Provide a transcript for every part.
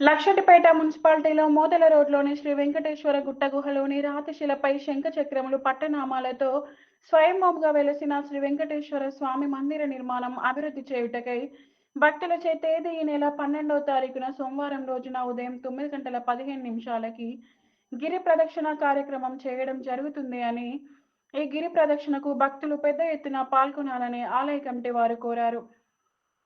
లక్షటిపేట మున్సిపాలిటీలో మోదెల రోడ్లోని శ్రీ వెంకటేశ్వర గుట్ట గుహలోని రాతిశిలపై శంఖచక్రములు పట్టనామాలతో స్వయంభూగా వెలసిన శ్రీ వెంకటేశ్వర స్వామి మందిర నిర్మాణం అభివృద్ధి చేయుటకై భక్తులచే తేదీ ఈ నెల 12వ తారీఖున సోమవారం రోజున ఉదయం 9:15 గిరి ప్రదక్షిణ కార్యక్రమం చేయడం జరుగుతుంది అని, ఈ గిరి ప్రదక్షిణకు భక్తులు పెద్ద ఎత్తున పాల్గొనాలని ఆలయ కమిటీ వారు కోరారు.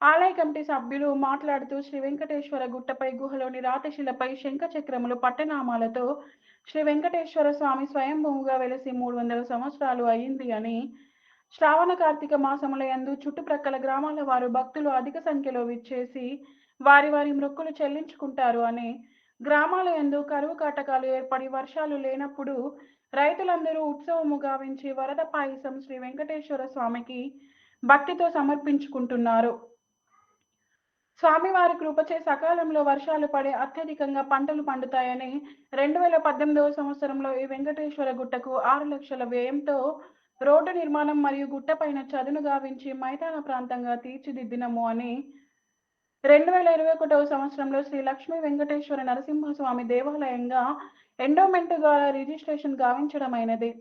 ఆలయ కమిటీ సభ్యులు మాట్లాడుతూ శ్రీ వెంకటేశ్వర గుట్టపై గుహలోని రాతిశిలపై శంఖచక్రములు పట్టనామాలతో శ్రీ వెంకటేశ్వర స్వామి స్వయంభూగా వెలిసి 300 సంవత్సరాలు అయింది అని, శ్రావణ కార్తీక మాసముల యందు చుట్టుప్రక్కల గ్రామాల వారు భక్తులు అధిక సంఖ్యలో విచ్చేసి వారి వారి మొక్కులు చెల్లించుకుంటారు అని, గ్రామాల యందు కరువు కాటకాలు ఏర్పడి వర్షాలు లేనప్పుడు రైతులందరూ ఉత్సవము గావించి వరద పాయసం శ్రీ వెంకటేశ్వర స్వామికి భక్తితో సమర్పించుకుంటున్నారు. స్వామివారి కృపచే సకాలంలో వర్షాలు పడి అత్యధికంగా పంటలు పండుతాయని, 2018వ సంవత్సరంలో ఈ వెంకటేశ్వర గుట్టకు 6 లక్షల వ్యయంతో రోడ్డు నిర్మాణం మరియు గుట్టపైన చదును గావించి మైదాన ప్రాంతంగా తీర్చిదిద్దినము అని, 2021వ సంవత్సరంలో శ్రీ లక్ష్మీ వెంకటేశ్వర నరసింహస్వామి దేవాలయంగా ఎండోమెంట్ ద్వారా రిజిస్ట్రేషన్ గావించడమైనది.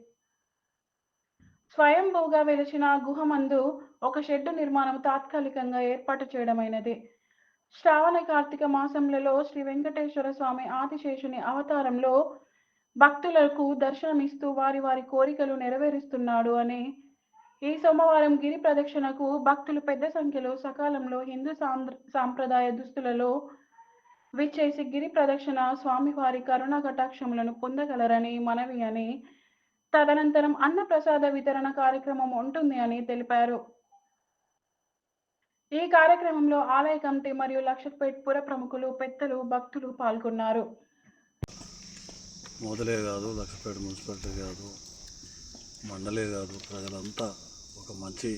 స్వయంభూగా వెలిసిన గుహమందు ఒక షెడ్డు నిర్మాణం తాత్కాలికంగా ఏర్పాటు చేయడమైనది. శ్రావణ కార్తీక మాసంలలో శ్రీ వెంకటేశ్వర స్వామి ఆదిశేషుని అవతారంలో భక్తులకు దర్శనమిస్తూ వారి వారి కోరికలు నెరవేరుస్తున్నాడు అని, ఈ సోమవారం గిరి ప్రదక్షిణకు భక్తులు పెద్ద సంఖ్యలో సకాలంలో హిందూ సాంప్రదాయ దుస్తులలో విచ్చేసి గిరి ప్రదక్షిణ స్వామివారి కరుణా కటాక్షములను పొందగలరని మనవి అని, తదనంతరం అన్న ప్రసాద వితరణ కార్యక్రమం ఉంటుంది అని తెలిపారు. ఈ కార్యక్రమంలో ఆలయ కమిటీ మరియు లక్షపేట్ పుర ప్రముఖులు, పెద్దలు, భక్తులు పాల్గొన్నారు. మొదలే కాదు, లక్షపేట మున్సిపాలిటీ కాదు, మండలే కాదు, ప్రజలంతా ఒక మంచి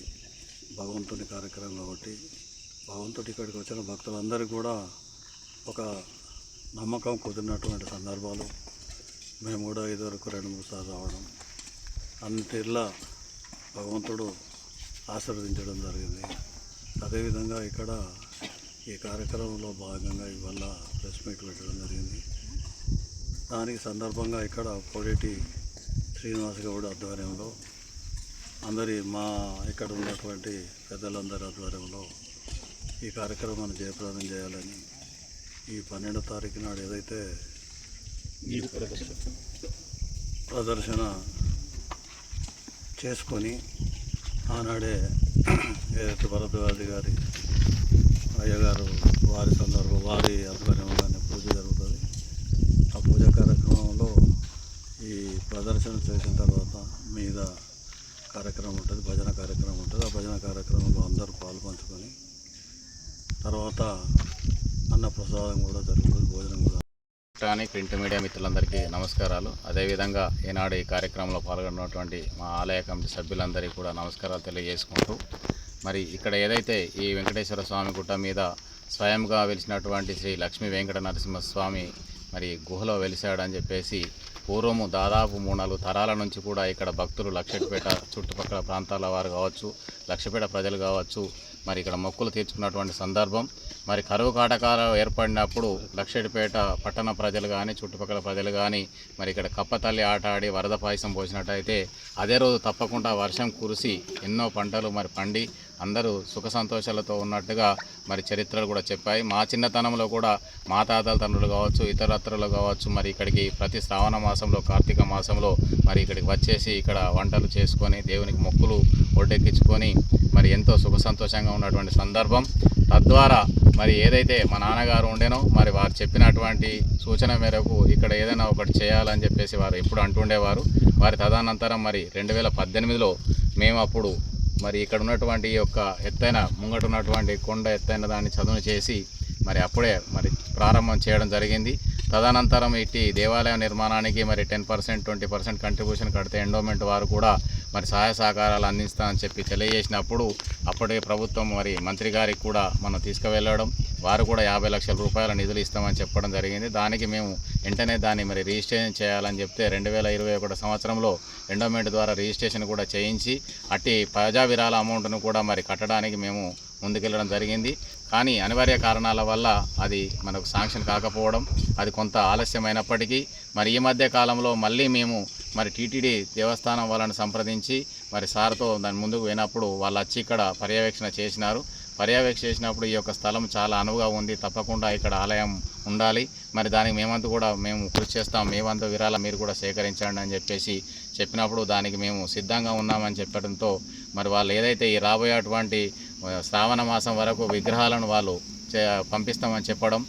భగవంతుని కార్యక్రమం కాబట్టి భగవంతుడి ఇక్కడికి వచ్చిన భక్తులందరికీ కూడా ఒక నమ్మకం కుదిరినటువంటి సందర్భాలు. మేము కూడా ఇదివరకు 2-3 సార్లు రావడం, అన్ని తీర్లా భగవంతుడు ఆశీర్వదించడం జరిగింది. అదేవిధంగా ఇక్కడ ఈ కార్యక్రమంలో భాగంగా ఇవాళ ప్రెస్ మీట్ పెట్టడం జరిగింది. దానికి సందర్భంగా ఇక్కడ కోడేటి శ్రీనివాస్ గౌడ్ ఆధ్వర్యంలో మా ఇక్కడ ఉన్నటువంటి పెద్దలందరి ఆధ్వర్యంలో ఈ కార్యక్రమాన్ని జయప్రదం చేయాలని, ఈ 12వ తారీఖు నాడు ఏదైతే ప్రదర్శన చేసుకొని ఆనాడే ఏదైతే భరద్వాజి గారి అయ్యగారు వారి ఆధ్వర్యంలోనే పూజ జరుగుతుంది. ఆ పూజ కార్యక్రమంలో ఈ ప్రదర్శన చేసిన తర్వాత మీద కార్యక్రమం ఉంటుంది, భజన కార్యక్రమం ఉంటుంది. ఆ భజన కార్యక్రమంలో అందరూ పాల్పంచుకొని తర్వాత అన్న ప్రసాదం కూడా జరుగుతుంది, భోజనం కూడా. ప్రింట్ మీడియా మిత్రులందరికీ నమస్కారాలు. అదేవిధంగా ఈనాడు ఈ కార్యక్రమంలో పాల్గొన్నటువంటి మా ఆలయ కమిటీ సభ్యులందరికీ కూడా నమస్కారాలు తెలియజేసుకుంటూ, మరి ఇక్కడ ఏదైతే ఈ వెంకటేశ్వర స్వామి గుట్ట మీద స్వయంగా వెలిసినటువంటి శ్రీ లక్ష్మీ వెంకట నరసింహస్వామి మరి గుహలో వెలిసాడని చెప్పేసి పూర్వము దాదాపు 3-4 తరాల నుంచి కూడా ఇక్కడ భక్తులు లక్షపేట చుట్టుపక్కల ప్రాంతాల వారు కావచ్చు, లక్షపేట ప్రజలు కావచ్చు, మరి ఇక్కడ మొక్కులు తీర్చుకున్నటువంటి సందర్భం. మరి కరువు కాటకాలు ఏర్పడినప్పుడు లక్షపేట పట్టణ ప్రజలు కానీ చుట్టుపక్కల ప్రజలు కానీ మరి ఇక్కడ కప్పతల్లి ఆట ఆడి వరద పాయసం పోసినట్టయితే అదే రోజు తప్పకుండా వర్షం కురిసి ఎన్నో పంటలు మరి పండి అందరూ సుఖ సంతోషాలతో ఉన్నట్టుగా మరి చరిత్రలు కూడా చెప్పాయి. మా చిన్నతనంలో కూడా మా తాతల తండ్రులు కావచ్చు, ఇతరత్రులు కావచ్చు, మరి ఇక్కడికి ప్రతి శ్రావణ మాసంలో కార్తీక మాసంలో మరి ఇక్కడికి వచ్చేసి ఇక్కడ వంటలు చేసుకొని దేవునికి మొక్కులు ఒడ్డెక్కించుకొని మరి ఎంతో సుఖ సంతోషంగా ఉన్నటువంటి సందర్భం. తద్వారా మరి ఏదైతే మా నాన్నగారు ఉండేనో మరి వారు చెప్పినటువంటి సూచన మేరకు ఇక్కడ ఏదైనా ఒకటి చేయాలని చెప్పేసి వారు ఎప్పుడు అంటుండేవారు. వారి తదనంతరం మరి 2018లో మేము అప్పుడు మరి ఇక్కడ ఉన్నటువంటి ఈ యొక్క ఎత్తైన ముంగట ఉన్నటువంటి కొండ ఎత్తైన దాన్ని చదును చేసి మరి అప్పుడే మరి ప్రారంభం చేయడం జరిగింది. తదనంతరం ఇటు దేవాలయం నిర్మాణానికి మరి 10%, 20% కంట్రిబ్యూషన్ కడితే ఎండోమెంట్ వారు కూడా మరి సహాయ సహకారాలు అందిస్తామని చెప్పి తెలియజేసినప్పుడు అప్పటి ప్రభుత్వం మరి మంత్రి గారికి కూడా మనం తీసుకువెళ్ళడం, వారు కూడా 50 లక్షల రూపాయల నిధులు ఇస్తామని చెప్పడం జరిగింది. దానికి మేము వెంటనే దాన్ని మరి రిజిస్ట్రేషన్ చేయాలని చెప్తే 2021 సంవత్సరంలో ఎండోమెంట్ ద్వారా రిజిస్ట్రేషన్ కూడా చేయించి అట్టి ప్రజా విరాళ అమౌంట్ను కూడా మరి కట్టడానికి మేము ముందుకెళ్ళడం జరిగింది. కానీ అనివార్య కారణాల వల్ల అది మనకు శాంక్షన్ కాకపోవడం, అది కొంత ఆలస్యమైనప్పటికీ మరి ఈ మధ్య కాలంలో మళ్ళీ మేము మరి టీటీడీ దేవస్థానం వాళ్ళని సంప్రదించి మరి సార్తో దాని ముందుకు పోయినప్పుడు వాళ్ళు వచ్చి ఇక్కడ పర్యవేక్షణ చేసినారు. చేసినప్పుడు ఈ యొక్క స్థలం చాలా అనువుగా ఉంది, తప్పకుండా ఇక్కడ ఆలయం ఉండాలి, మరి దానికి మేము కృషి చేస్తాం, మేమంతా విరాళం మీరు కూడా సేకరించండి అని చెప్పినప్పుడు దానికి మేము సిద్ధంగా ఉన్నామని చెప్పడంతో మరి వాళ్ళు ఏదైతే ఈ రాబోయేటువంటి శ్రావణ మాసం వరకు విగ్రహాలను వాళ్ళు పంపిస్తామని చెప్పడం,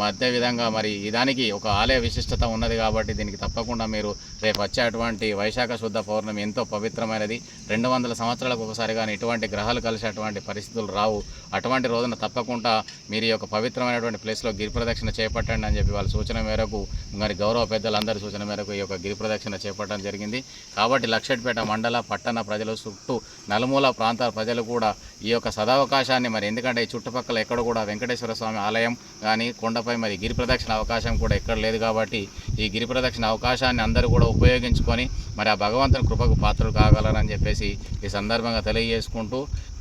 అదేవిధంగా మరి దానికి ఒక ఆలయ విశిష్టత ఉన్నది కాబట్టి దీనికి తప్పకుండా మీరు రేపు వచ్చేటువంటి వైశాఖ శుద్ధ పౌర్ణమి ఎంతో పవిత్రమైనది. 200 సంవత్సరాలకు ఒకసారి కానీ ఇటువంటి గ్రహాలు కలిసేటువంటి పరిస్థితులు రావు. అటువంటి రోజున తప్పకుండా మీరు ఈ యొక్క పవిత్రమైనటువంటి ప్లేస్లో గిరి ప్రదక్షిణ చేపట్టండి అని చెప్పి వాళ్ళ సూచన మేరకు, మరి గౌరవ పెద్దలందరి సూచన మేరకు ఈ యొక్క గిరి ప్రదక్షిణ చేపట్టడం జరిగింది. కాబట్టి లక్షెట్పేట మండల పట్టణ ప్రజలు చుట్టూ నలుమూల ప్రాంతాల ప్రజలు కూడా ఈ యొక్క సదవకాశాన్ని మరి ఎందుకంటే ఈ చుట్టుపక్కల ఎక్కడ కూడా వెంకటేశ్వర స్వామి ఆలయం కానీ కొండపై మరి గిరి ప్రదక్షిణ అవకాశం కూడా ఎక్కడ లేదు కాబట్టి ఈ గిరి ప్రదక్షిణ అవకాశాన్ని అందరూ కూడా ఉపయోగించుకొని మరి ఆ భగవంతుని కృపకు పాత్రలు కాగలరని చెప్పేసి ఈ సందర్భంగా తెలియజేసుకుంటూ,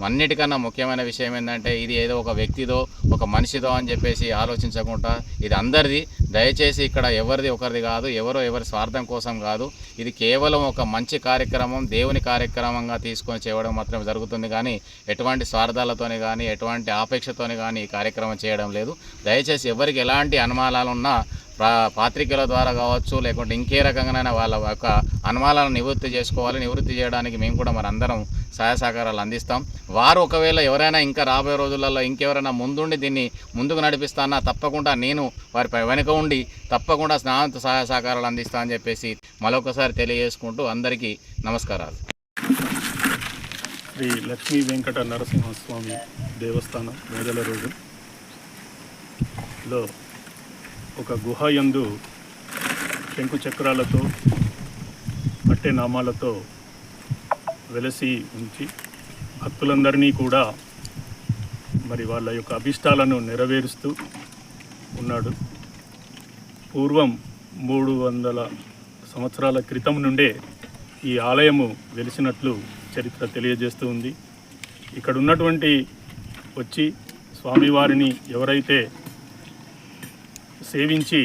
అన్నిటికన్నా ముఖ్యమైన విషయం ఏంటంటే ఇది ఏదో ఒక వ్యక్తిదో ఒక మనిషిదో అని చెప్పేసి ఆలోచించకుండా ఇది అందరిది. దయచేసి ఇక్కడ ఎవరిది ఒకరిది కాదు, ఎవరి స్వార్థం కోసం కాదు, ఇది కేవలం ఒక మంచి కార్యక్రమం, దేవుని కార్యక్రమంగా తీసుకొని చేయడం మాత్రమే జరుగుతుంది. కానీ ఎటువంటి స్వార్థాలతోని కానీ ఎటువంటి ఆపేక్షతోని కానీ ఈ కార్యక్రమం చేయడం లేదు. దయచేసి ఎవరికి ఎలాంటి అనుమానాలున్నా పాత్రికల ద్వారా కావచ్చు, లేకుంటే ఇంకే రకంగానైనా వాళ్ళ యొక్క అనుమానాలను నివృత్తి చేసుకోవాలి. నివృత్తి చేయడానికి మేము కూడా మరి అందరం సహాయ సహకారాలు అందిస్తాం. వారు ఒకవేళ ఎవరైనా ఇంకా రాబోయే రోజులలో ఇంకెవరైనా ముందుండి దీన్ని ముందుకు నడిపిస్తానా తప్పకుండా నేను వారి వెనుక ఉండి తప్పకుండా స్నానంతో సహాయ సహకారాలు అందిస్తా అని చెప్పేసి మరొకసారి తెలియజేసుకుంటూ అందరికీ నమస్కారాలు. శ్రీ లక్ష్మీ వెంకట నరసింహస్వామి దేవస్థానం మేదలరోడ్డులో ఒక గుహ యందు శంకు చక్రాలతో అట్టే నామాలతో వెలసి ఉంచి భక్తులందరినీ కూడా మరి వాళ్ళ యొక్క అభిష్టాలను నెరవేరుస్తూ ఉన్నాడు. పూర్వం 300 సంవత్సరాల క్రితం నుండే ఈ ఆలయము వెలిసినట్లు చరిత్ర తెలియజేస్తూ ఉంది. ఇక్కడ ఉన్నటువంటి వచ్చి స్వామివారిని ఎవరైతే సేవించి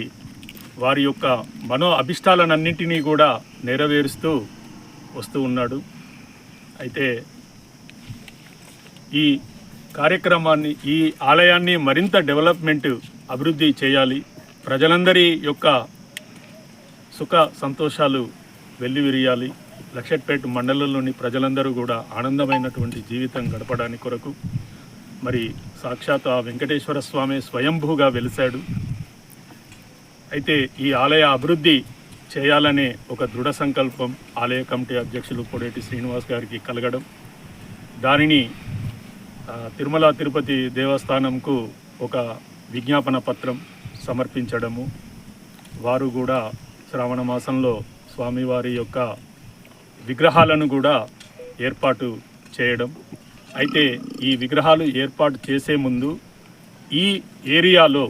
వారి యొక్క మనో అభిష్టాలన్నింటినీ కూడా నెరవేరుస్తూ వస్తూ ఉన్నాడు. అయితే ఈ కార్యక్రమాన్ని, ఈ ఆలయాన్ని మరింత డెవలప్మెంట్ అభివృద్ధి చేయాలి. ప్రజలందరి యొక్క సుఖ సంతోషాలు వెల్లివిరియాలి. లక్షెట్పేట మండలంలోని ప్రజలందరూ కూడా ఆనందమైనటువంటి జీవితం గడపడానికి కొరకు మరి సాక్షాత్ ఆ వెంకటేశ్వర స్వామి స్వయంభూగా వెలిశాడు. అయితే ఈ ఆలయ అభివృద్ధి చేయాలనే ఒక దృఢ సంకల్పం ఆలయ కమిటీ అధ్యక్షులు పొడేటి శ్రీనివాస్ గారికి కలగడం, దానిని తిరుమల తిరుపతి దేవస్థానంకు ఒక విజ్ఞాపన పత్రం సమర్పించడము, వారు కూడా శ్రావణ మాసంలో స్వామివారి యొక్క విగ్రహాలను కూడా ఏర్పాటు చేయడం. అయితే ఈ విగ్రహాలు ఏర్పాటు చేసే ముందు ఈ ఏరియాలో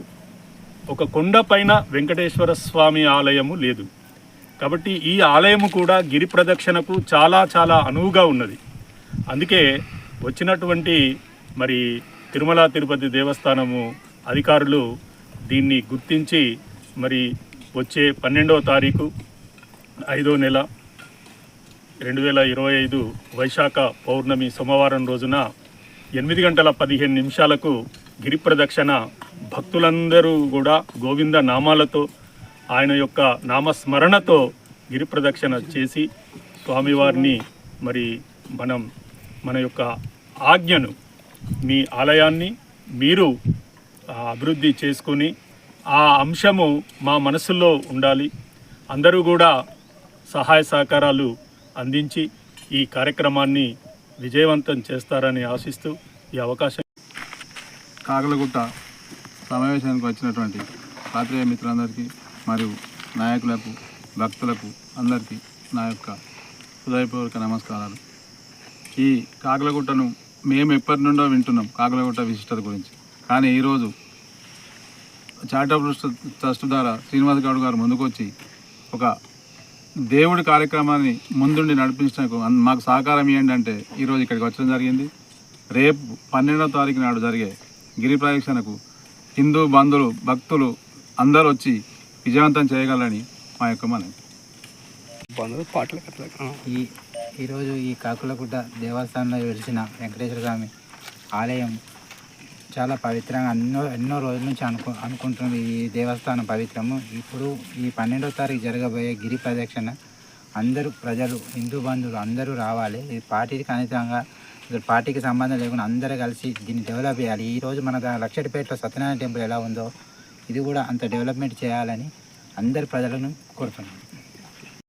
ఒక కొండపైన వెంకటేశ్వర స్వామి ఆలయము లేదు కాబట్టి ఈ ఆలయము కూడా గిరి ప్రదక్షిణకు చాలా చాలా అనువుగా ఉన్నది. అందుకే వచ్చినటువంటి మరి తిరుమల తిరుపతి దేవస్థానము అధికారులు దీన్ని గుర్తించి మరి వచ్చే 12వ తారీఖు 5వ నెల 2025 వైశాఖ పౌర్ణమి సోమవారం రోజున 8:15 గిరి ప్రదక్షిణ భక్తులందరూ కూడా గోవింద నామాలతో ఆయన యొక్క నామస్మరణతో గిరి ప్రదక్షిణ చేసి స్వామివారిని మరి మన యొక్క ఆజ్ఞను, మీ ఆలయాన్ని మీరు అభివృద్ధి చేసుకొని ఆ అంశము మా మనసులో ఉండాలి. అందరూ కూడా సహాయ సహకారాలు అందించి ఈ కార్యక్రమాన్ని విజయవంతం చేస్తారని ఆశిస్తూ ఈ అవకాశం. కాగలగుట్ట సమావేశానికి వచ్చినటువంటి పాత్రికేయ మిత్రులందరికీ మరియు నాయకులకు, భక్తులకు అందరికీ నా యొక్క హృదయపూర్వక నమస్కారాలు. ఈ కాగలగుట్టను మేము ఎప్పటి నుండో వింటున్నాం, కాగలగుట్ట విశిష్టత గురించి. కానీ ఈరోజు చారిటబుల్ ట్రస్ట్ ద్వారా శ్రీనివాస్ గౌడ్ గారు ముందుకొచ్చి ఒక దేవుడి కార్యక్రమాన్ని ముందుండి నడిపించడానికి మాకు సహకారం ఇవ్వండి అంటే ఈరోజు ఇక్కడికి వచ్చడం జరిగింది. రేపు 12వ తారీఖు నాడు జరిగే గిరి ప్రదక్షిణకు హిందూ బంధువులు భక్తులు అందరూ వచ్చి విజయవంతం చేయగలరని మా యొక్క మనవి. ఈరోజు ఈ కాకులగుట్ట దేవస్థానంలో వెలిసిన వెంకటేశ్వర స్వామి ఆలయం చాలా పవిత్రంగా ఎన్నో రోజుల నుంచి అనుకుంటున్నారు. ఈ దేవస్థానం పవిత్రము. ఇప్పుడు ఈ 12వ తారీఖు జరగబోయే గిరి ప్రదక్షిణ అందరూ ప్రజలు హిందూ బంధువులు అందరూ రావాలి. ఇది పార్టీకి అతీతంగా పార్టీకి సంబంధం లేకుండా అందరూ కలిసి దీన్ని డెవలప్ చేయాలి. ఈరోజు మన లక్షటిపేటలో సత్యనారాయణ టెంపుల్ ఎలా ఉందో ఇది కూడా అంత డెవలప్మెంట్ చేయాలని అందరు ప్రజలను కోరుతున్నాను.